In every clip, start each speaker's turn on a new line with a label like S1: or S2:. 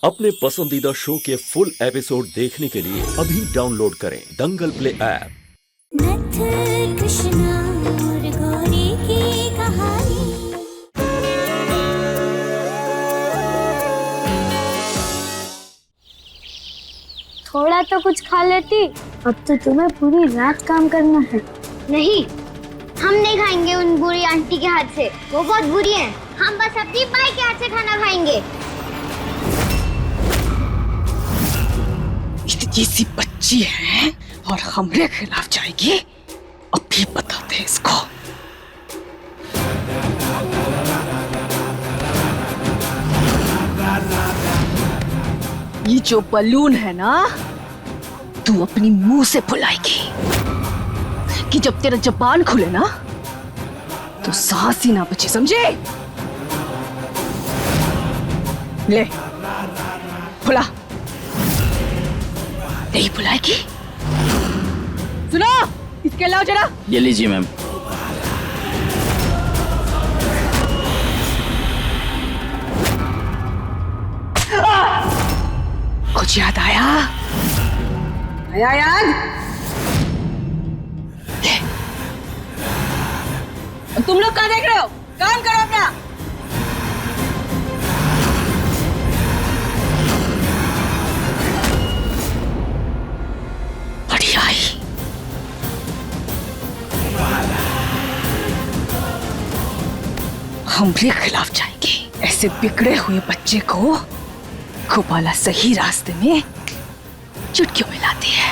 S1: अपने पसंदीदा शो के फुल एपिसोड देखने के लिए अभी डाउनलोड करें दंगल प्ले ऐप।
S2: नथ कृष्णा और गौरी की कहानी।
S3: थोड़ा तो कुछ खा लेती। अब तो तुम्हें पूरी रात काम करना है।
S4: नहीं, हम नहीं खाएंगे उन बुरी आंटी के हाथ से, वो बहुत बुरी हैं। हम बस अपनी माई के हाथ से खाना खाएंगे।
S5: इतनी सी बच्ची है और हमरे खिलाफ जाएगी, अभी बताते हैं इसको। ये जो बलून है ना, तू अपनी मुंह से फुलाएगी कि जब तेरा जबान खुले ना तो सांस ही ना बचे, समझे? ले फुला। नहीं फुलाएगी? सुनो, इसके लाओ जरा।
S6: ये लीजिए मैम।
S5: कुछ याद आया? आया याद? ले। तुम लोग क्या देख रहे हो? काम करो अपना। बढ़िया ही। हमरे खिलाफ जाएंगे। ऐसे बिगड़े हुए बच्चे को गोपाला सही रास्ते में चुटकियों में लाती है।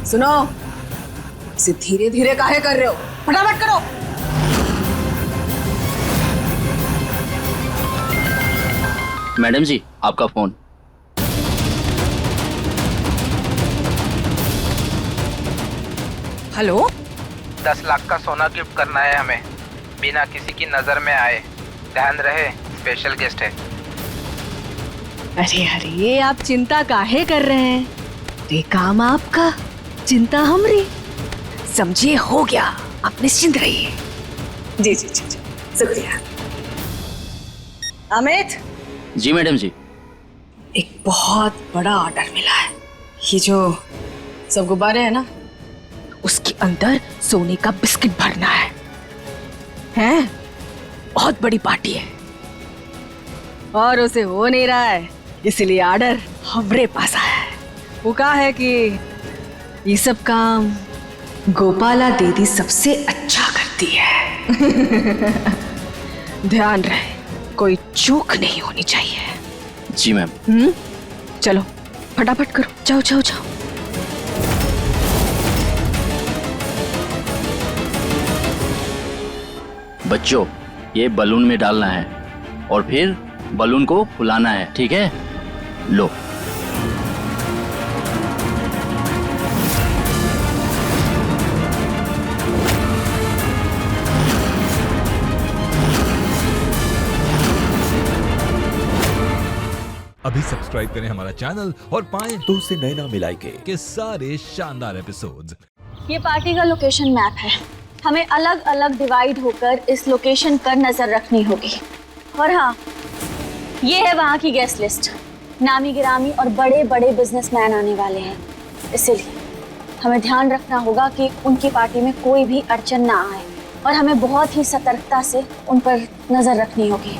S5: सुनो, इसे धीरे धीरे काहे कर रहे हो? फटाफट करो।
S6: मैडम जी, आपका फोन।
S5: हेलो,
S7: 10 लाख का सोना गिफ्ट करना है हमें, बिना किसी की नजर में आए। ध्यान रहे, स्पेशल गेस्ट है।
S5: अरे अरे, आप चिंता काहे कर रहे हैं? ये काम आपका, चिंता हमरी। समझिए, हो गया, आप निश्चिंत रहिए। जी जी जी जी, शुक्रिया। अमित
S6: जी मैडम जी।
S5: एक बहुत बड़ा ऑर्डर मिला है। ये जो सब गुब्बारे हैं ना, उसके अंदर सोने का बिस्किट भरना है। हैं? बहुत बड़ी पार्टी है और उसे हो नहीं रहा है, इसलिए ऑर्डर हमरे पास आया है। वो कहा है कि ये सब काम गोपाला दीदी सबसे अच्छा करती है। ध्यान रहे, कोई चूक नहीं होनी चाहिए।
S6: जी मैम।
S5: चलो फटाफट करो, जाओ जाओ जाओ।
S6: बच्चों, ये बलून में डालना है और फिर बलून को फुलाना है, ठीक है? लो।
S8: अभी सब्सक्राइब करें हमारा चैनल और पाएं
S1: तो उससे नैना मिलाई
S8: के सारे शानदार एपिसोड्स।
S3: ये पार्टी का लोकेशन मैप है। हमें अलग अलग डिवाइड होकर इस लोकेशन पर नजर रखनी होगी। और हाँ, ये है वहाँ की गेस्ट लिस्ट। नामी गिरामी और बड़े बड़े बिजनेसमैन आने वाले हैं, इसीलिए हमें ध्यान रखना होगा कि उनकी पार्टी में कोई भी अड़चन ना आए और हमें बहुत ही सतर्कता से उन पर नजर रखनी होगी।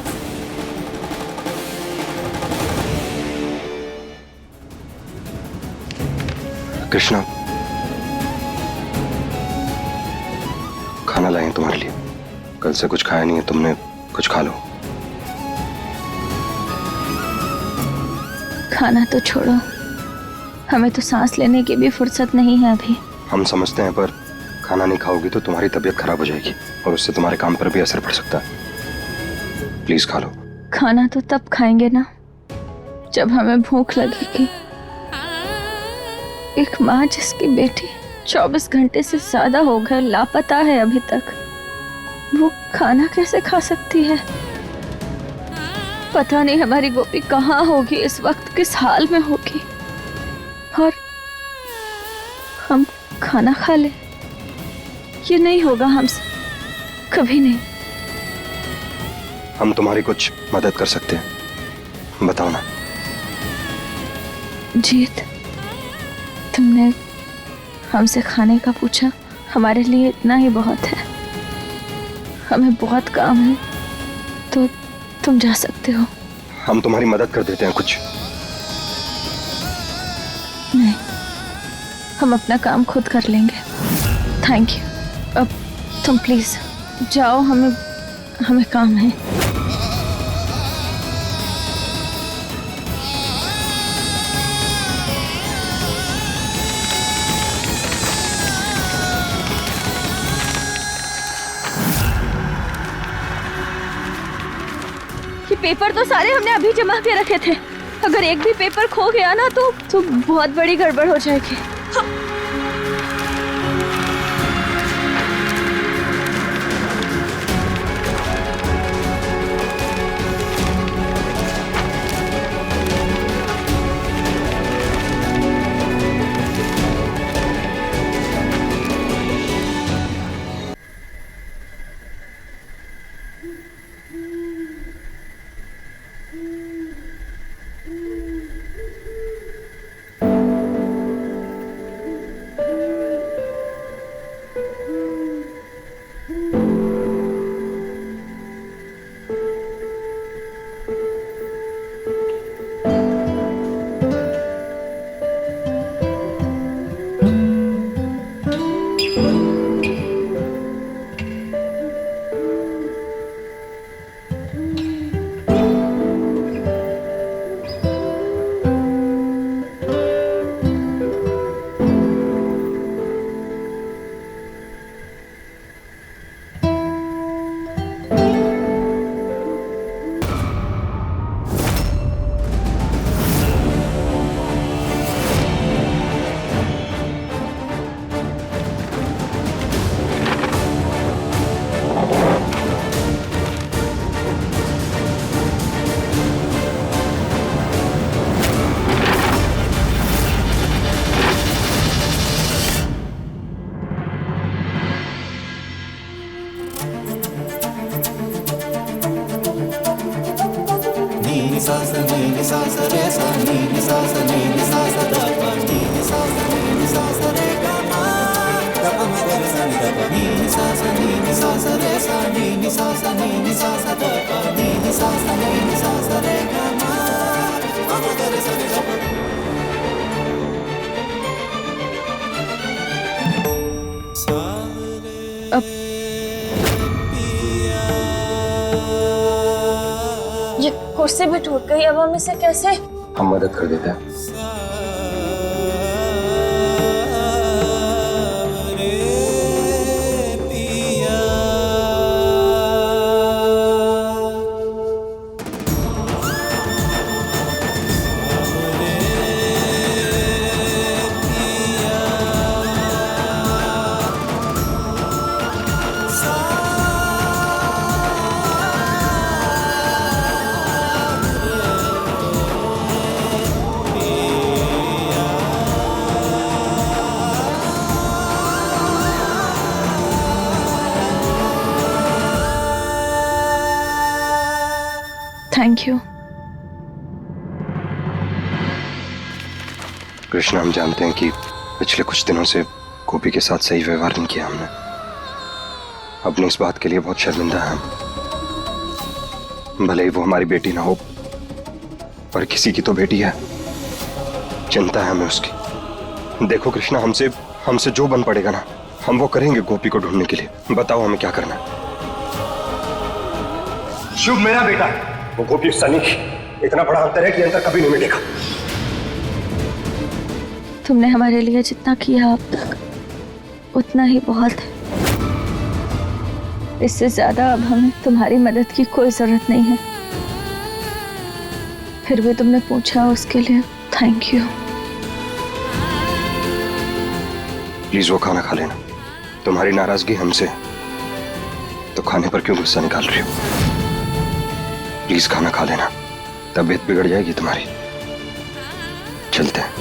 S9: कृष्णा, खाना लाए हैं तुम्हारे लिए। कल से कुछ खाया नहीं है तुमने, कुछ खा लो।
S3: खाना तो छोड़ो, हमें तो सांस लेने की भी फुर्सत नहीं है अभी।
S9: हम समझते हैं, पर खाना नहीं खाओगी तो तुम्हारी तबीयत खराब हो जाएगी और उससे तुम्हारे काम पर भी असर पड़ सकता है। प्लीज खा लो।
S3: खाना तो तब खाएंगे ना जब हमें भूख लगेगी। एक माँ जिसकी बेटी 24 घंटे से ज्यादा हो गए लापता है अभी तक, वो खाना कैसे खा सकती है? पता नहीं हमारी गोपी कहाँ होगी इस वक्त, किस हाल में होगी। और हम खाना खा ले, ये नहीं होगा हमसे, कभी नहीं।
S9: हम तुम्हारी कुछ मदद कर सकते हैं। बताओ ना।
S3: जीत, तुमने हमसे खाने का पूछा, हमारे लिए इतना ही बहुत है। हमें बहुत काम है, तो तुम जा सकते हो।
S9: हम तुम्हारी मदद कर देते हैं कुछ।
S3: नहीं, हम अपना काम खुद कर लेंगे। Thank you. अब तुम प्लीज जाओ, हमें काम है। ये पेपर तो सारे हमने अभी जमा के रखे थे। अगर एक भी पेपर खो गया ना तो बहुत बड़ी गड़बड़ हो जाएगी। ये कुर्सी भी टूट गई, अब हम इसे कैसे?
S9: हम मदद कर देते हैं।
S3: Thank you.
S9: कृष्णा, हम जानते हैं कि पिछले कुछ दिनों से गोपी के साथ सही व्यवहार नहीं किया हमने। अपनी इस बात के लिए बहुत शर्मिंदा हैं हम। भले ही वो हमारी बेटी ना हो, पर किसी की तो बेटी है। चिंता है हमें उसकी। देखो कृष्णा, हमसे जो बन पड़ेगा ना, हम वो करेंगे गोपी को ढूंढने के लिए। बताओ हमें क्या करना है। शुभ मेरा बेटा है, वो गोपी सनी, इतना बड़ा अंतर है कि अंतर कभी नहीं मिटेगा।
S3: तुमने हमारे लिए जितना किया अब तक, उतना ही बहुत है। इससे ज्यादा अब हमें तुम्हारी मदद की कोई जरूरत नहीं है। फिर भी तुमने पूछा, उसके लिए थैंक यू।
S9: प्लीज वो खाना खा लेना। तुम्हारी नाराजगी हमसे, तो खाने पर क्यों गुस्सा निकाल रही हो? प्लीज खाना खा लेना, तबीयत बिगड़ जाएगी तुम्हारी। चलते हैं।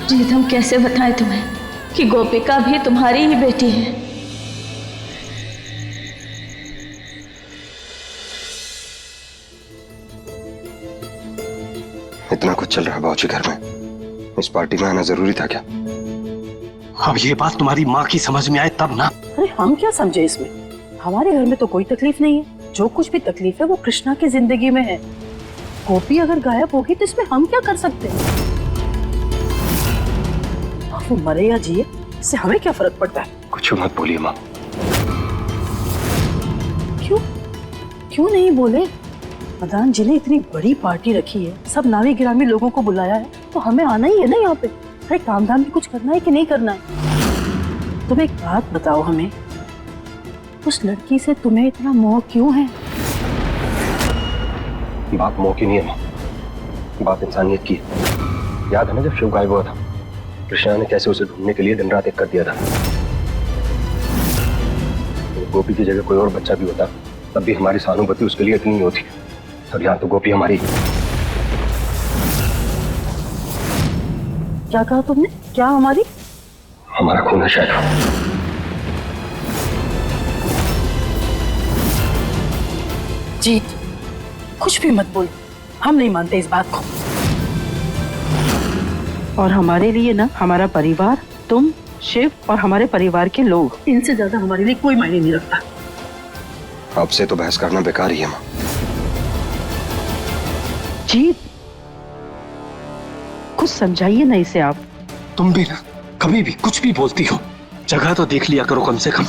S3: जीत हम कैसे बताएं तुम्हें कि गोपिका भी तुम्हारी ही बेटी है।
S9: इतना कुछ चल रहा है बाबूजी घर में, इस पार्टी में आना जरूरी था क्या?
S10: अब ये बात तुम्हारी माँ की समझ में आए तब ना।
S5: अरे हम क्या समझे इसमें? हमारे घर में तो कोई तकलीफ नहीं है। जो कुछ भी तकलीफ है वो कृष्णा की जिंदगी में है। गोपी अगर गायब होगी तो इसमें हम क्या कर सकते हैं? वो मरे या जिए इससे हमें क्या फर्क पड़ता है?
S9: कुछ मत बोलिए माँ।
S5: क्यों क्यों नहीं बोले? मदान जी ने इतनी बड़ी पार्टी रखी है, सब नामी गिरामी लोगों को बुलाया है, तो हमें आना ही है ना यहाँ पे। अरे काम धाम भी कुछ करना है कि नहीं करना है? तुम एक बात बताओ हमें, उस लड़की से तुम्हें इतना मोह क्यों है?
S9: बात मोह की नहीं है माँ, बात इंसानियत की है। याद है ना जब शिव गायब हुआ था, कृष्णा ने कैसे उसे ढूंढने के लिए दिन रात एक कर दिया था। तो गोपी की जगह कोई और बच्चा भी होता तब भी हमारी सहानुभूति उसके लिए इतनी ही होती। और यहाँ तो गोपी हमारी।
S5: क्या कहा तुमने? क्या हमारी?
S9: हमारा खून है शायद।
S5: जीत, कुछ भी मत बोल, हम नहीं मानते इस बात को। और हमारे लिए ना हमारा परिवार, तुम, शिव और हमारे परिवार के लोग, इनसे ज्यादा हमारे लिए कोई मायने नहीं रखता।
S9: आपसे तो बहस करना बेकार ही है माँ।
S5: जीत, कुछ समझाइए ना इसे आप।
S10: तुम भी ना कभी भी कुछ भी बोलती हो, जगह तो देख लिया करो कम से कम।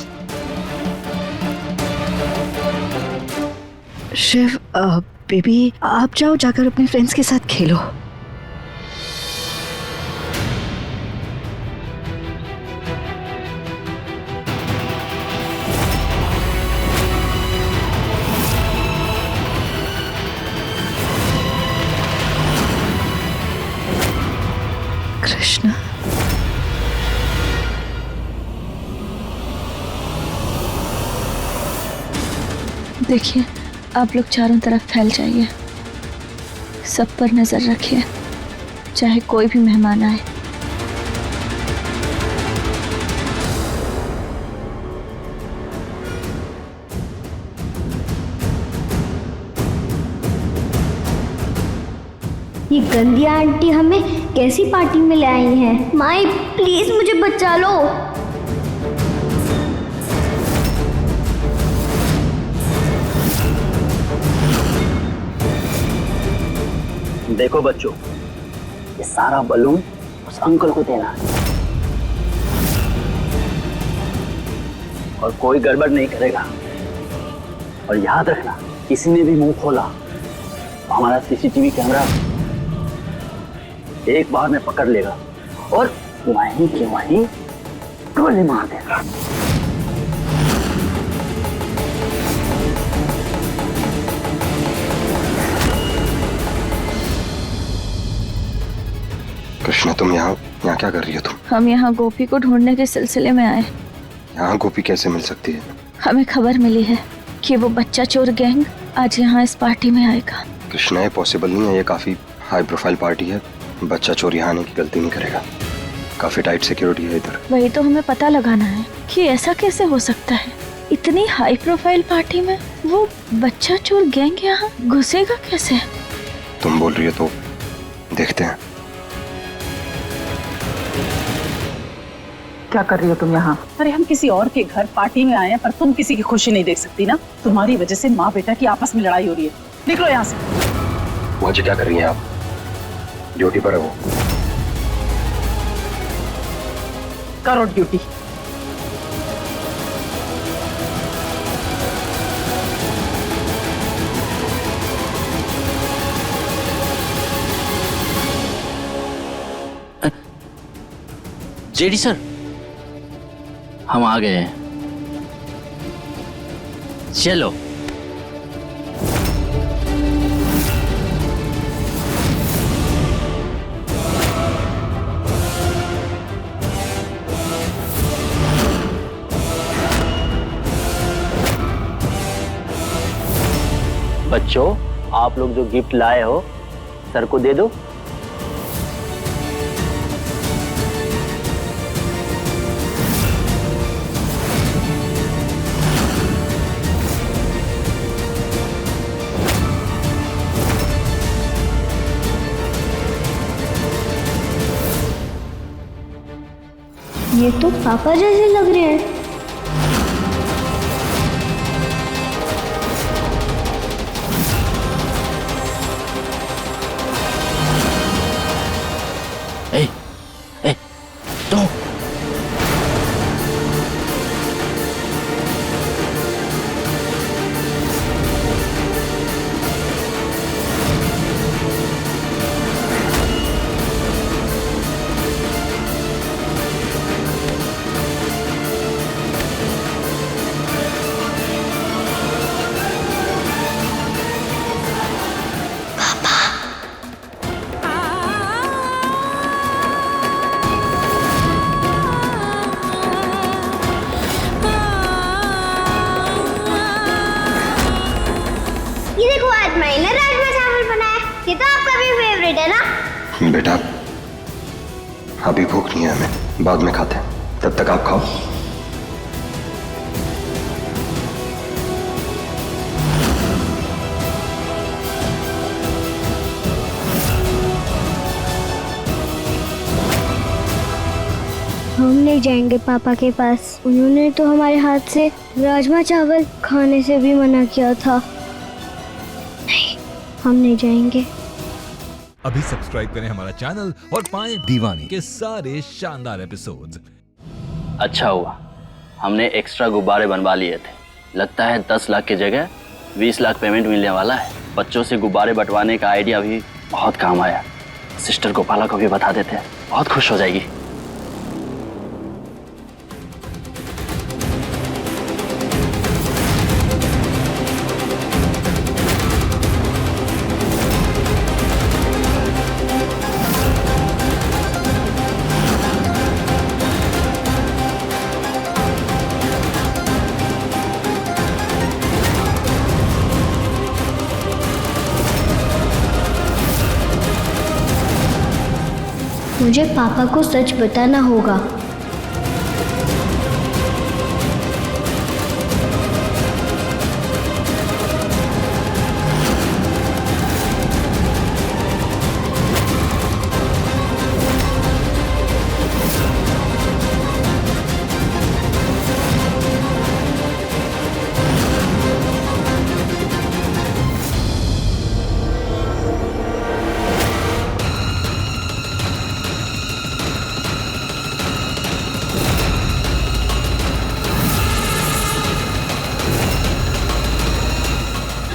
S11: शिव, बेबी आप जाओ, जाकर अपने फ्रेंड्स के साथ खेलो। कृष्णा,
S3: देखिए, आप लोग चारों तरफ फैल जाइए, सब पर नजर रखिए, चाहे कोई भी मेहमान आए।
S4: ये गंदी आंटी हमें कैसी पार्टी में ले आई हैं? माई प्लीज मुझे बचा लो।
S6: देखो बच्चों, ये सारा बलून उस अंकल को देना है और कोई गड़बड़ नहीं करेगा। और याद रखना, किसी ने भी मुंह खोला तो हमारा सीसीटीवी कैमरा एक बार में पकड़ लेगा और वहीं के वहीं गोली मार देगा।
S9: कृष्णा, तुम यहाँ क्या कर रही हो तुम?
S3: हम यहाँ गोपी को ढूंढने के सिलसिले में आए।
S9: यहाँ गोपी कैसे मिल सकती है?
S3: हमें खबर मिली है कि वो बच्चा चोर गैंग आज यहाँ इस पार्टी में आएगा।
S9: कृष्णा, ये पॉसिबल नहीं है, ये काफी हाई प्रोफाइल पार्टी है, बच्चा चोर यहाँ आने की गलती नहीं करेगा। काफी टाइट सिक्योरिटी है इधर।
S3: वही तो हमें पता लगाना है कि ऐसा कैसे हो सकता है। इतनी हाई प्रोफाइल पार्टी में वो बच्चा चोर गैंग यहाँ घुसेगा कैसे?
S9: तुम बोल रही हो तो देखते हैं।
S5: क्या कर रही हो तुम यहाँ? अरे हम किसी और के घर पार्टी में आए हैं, पर तुम किसी की खुशी नहीं देख सकती ना। तुम्हारी वजह से माँ बेटा की आपस में लड़ाई हो रही है। निकलो यहाँ से।
S9: मुझे क्या कर रही हैं आप? ड्यूटी पर है वो।
S5: करो ड्यूटी।
S6: जेडी सर, हम आ गए हैं। चलो। बच्चों, आप लोग जो गिफ्ट लाए हो सर को दे दो।
S4: ये तो पापा जैसे लग रहे हैं। ये देखो आज मैंने राजमा चावल बनाया। ये तो आपका भी फेवरेट है ना?
S9: बेटा अभी भूख नहीं है, हमें बाद में खाते हैं, तब तक आप खाओ।
S4: हम नहीं जाएंगे पापा के पास। उन्होंने तो हमारे हाथ से राजमा चावल खाने से भी मना किया था। नहीं, हम नहीं जाएंगे।
S8: अभी सब्सक्राइब करें हमारा चैनल और पाएं दीवानी के सारे शानदार एपिसोड्स।
S6: अच्छा हुआ हमने एक्स्ट्रा गुब्बारे बनवा लिए थे। लगता है 10 लाख की जगह 20 लाख पेमेंट मिलने वाला है। बच्चों से गुब्बारे बंटवाने का आइडिया भी बहुत काम आया। सिस्टर गोपाला को भी बता देते हैं, बहुत खुश हो जाएगी।
S4: मुझे पापा को सच बताना होगा।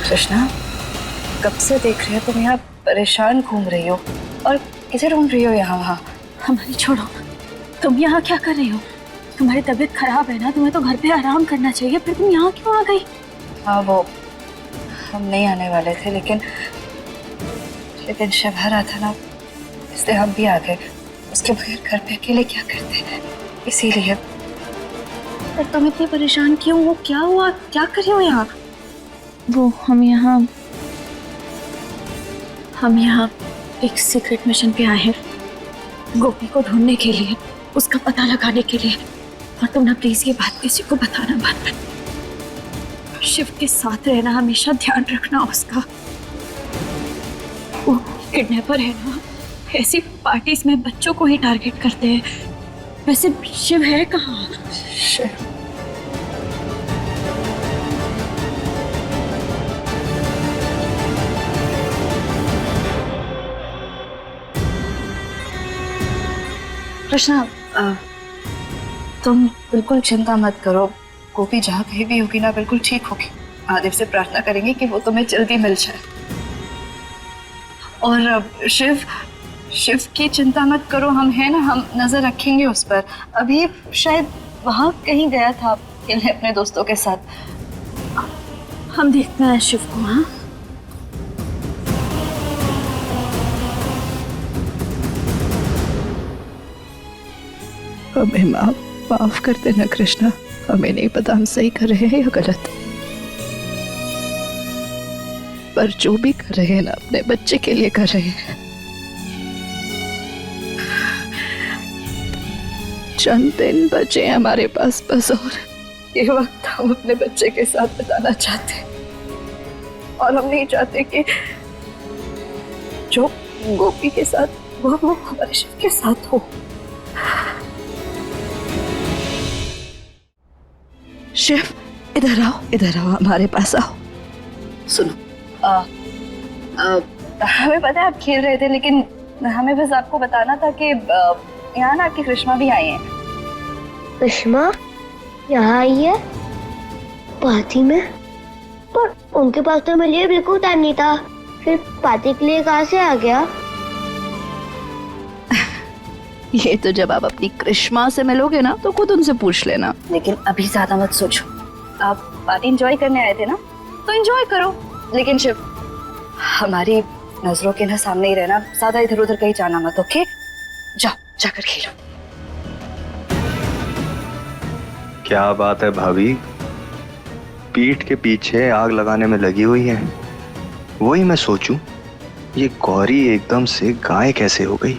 S5: कृष्णा, कब से देख रही हो तुम यहाँ परेशान घूम रही हो और किसे ढूंढ रही हो यहाँ वहाँ?
S3: हमारी छोड़ो, तुम यहाँ क्या कर रही हो? तुम्हारी तबीयत खराब है ना, तुम्हें तो घर पे आराम करना चाहिए, फिर तुम यहाँ क्यों आ गई?
S5: हाँ वो हम नहीं आने वाले थे, लेकिन शिव आ रहा था ना, इसलिए हम भी आ गए। उसके बगैर घर पे अकेले क्या करते हैं, इसीलिए।
S3: पर तुम इतनी परेशान क्यों हो? क्या हुआ? क्या कर रही हो यहाँ? वो हम यहाँ एक सीक्रेट मिशन पे आए हैं, गोपी को ढूंढने के लिए, उसका पता लगाने के लिए। और तुम ना प्लीज ये बात किसी को बताना मत। शिव के साथ रहना, हमेशा ध्यान रखना उसका। वो किडनैपर है ना, ऐसी पार्टीज में बच्चों को ही टारगेट करते हैं। वैसे शिव है कहाँ?
S5: शिव कृष्णा, तुम बिल्कुल चिंता मत करो। गोपी जहाँ कहीं भी होगी ना, बिल्कुल ठीक होगी। महादेव से प्रार्थना करेंगे कि वो तुम्हें जल्दी मिल जाए। और शिव की चिंता मत करो, हम हैं ना, हम नजर रखेंगे उस पर। अभी शायद वहाँ कहीं गया था अपने दोस्तों के साथ।
S3: हम देखते हैं शिव को। हाँ,
S11: हमें माफ कर देना कृष्णा, हमें नहीं पता हम सही कर रहे हैं या गलत, पर जो भी कर रहे हैं ना, अपने बच्चे के लिए कर रहे हैं। चंद दिन बचे हमारे पास बस, और
S5: ये वक्त हम अपने बच्चे के साथ बिताना चाहते हैं। और हम नहीं चाहते कि जो गोपी के साथ वो हमारे शिव के साथ हो।
S11: शिव, इधर आओ, इधर आओ, हमारे पास आओ। सुनो,
S5: हमें पता है आप खेल रहे थे, लेकिन हमें बस आपको बताना था कि यहाँ ना आपकी कृष्णा भी आई है।
S4: कृष्णा यहाँ आई है पार्टी में? पर उनके पास तो मेरे लिए बिल्कुल टाइम नहीं था, फिर पार्टी के लिए कहाँ से आ गया?
S11: ये तो जब आप अपनी कृष्णा से मिलोगे ना तो खुद उनसे पूछ लेना।
S5: लेकिन अभी ज्यादा मत सोचो, आप पार्टी एंजॉय करने आए थे ना, तो एंजॉय करो। लेकिन शिव, हमारी नजरों के ना सामने ही रहना, ज्यादा इधर उधर कहीं जाना मत, ओके? जाओ, जाकर खेलो।
S9: क्या बात है भाभी, पीठ के पीछे आग लगाने में लगी हुई है। वही मैं सोचूं, ये गौरी एकदम से गाय कैसे हो गई?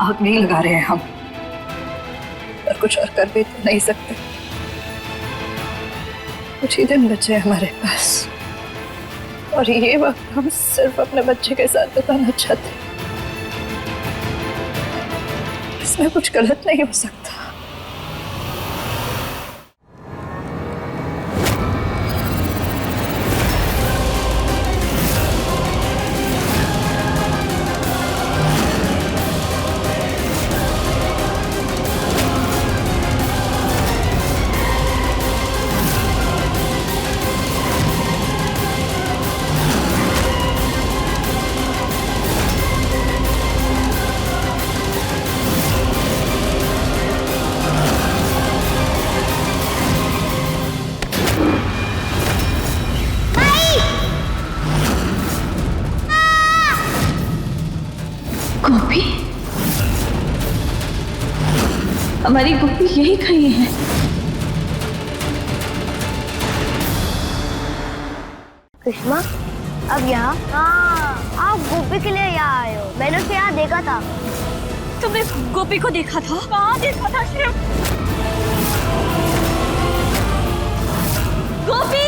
S5: आग नहीं लगा रहे हैं हम, पर कुछ और कर भी तो नहीं सकते। कुछ ही दिन बचे हमारे पास, और ये वक्त हम सिर्फ अपने बच्चे के साथ बिताना चाहते हैं। इसमें कुछ गलत नहीं हो सकता।
S3: गोपी, हमारी गोपी यही कहीं है।
S4: कृष्णा अब यहाँ? हाँ, आप गोपी के लिए यहाँ आए हो। मैंने उसे यहाँ देखा था।
S3: तुमने गोपी को देखा था? कहाँ देखा था शिव? गोपी!